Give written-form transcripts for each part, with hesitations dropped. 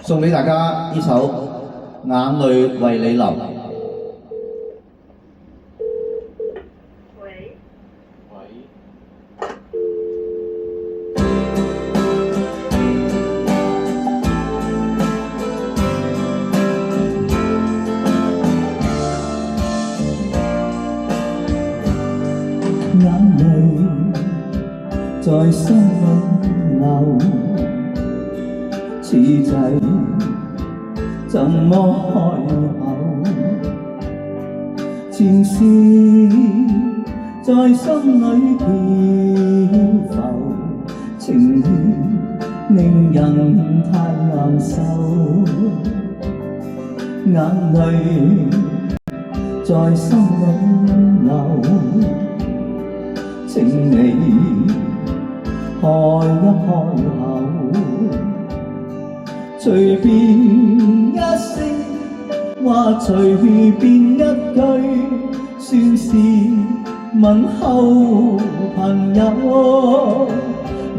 送俾大家呢首《眼淚為你流》。喂，眼淚在心裏流，此際怎麼開口？情事在心裏漂浮，情意令人太難受。眼淚在心裏流，請你開一開口，隨便一聲話，隨便一句，算是問候朋友。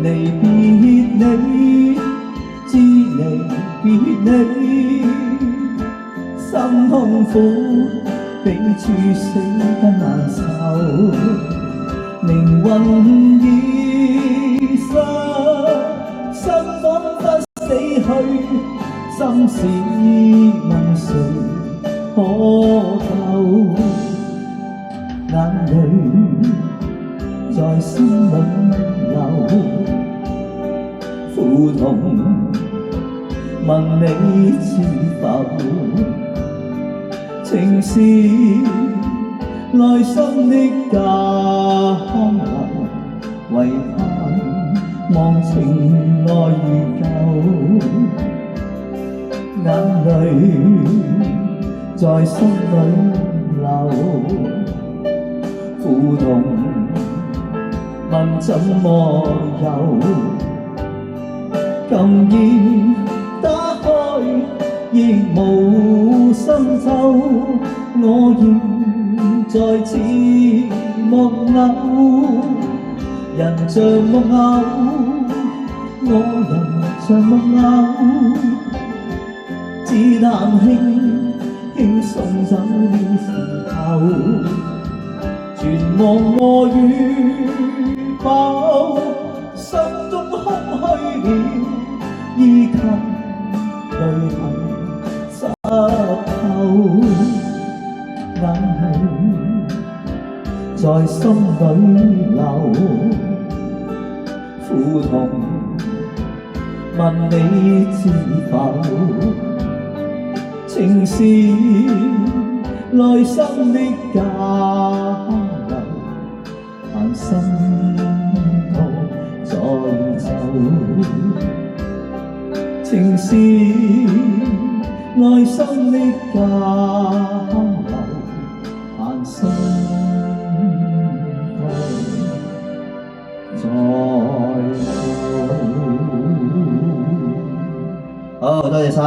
離別你，知離別你，心痛苦，彼此死得難受。靈魂已失，心彷彿死去，心事問誰可救？眼淚在心裏流，苦痛問你知否？情是內心的交流，唯盼望情愛如舊。眼淚在心裏流，苦痛問怎麼有？禁煙打開亦無心奏，我現在似木偶，人像木偶，我人像木偶，只嘆輕送走的時候，全忘我與否，心中空虛了，衣襟淚痕濕透。眼淚在心裏流，苦痛問你知否？情是內心的交流，盼心痛再走。情是內心的交流，盼心痛再走。好，多謝晒。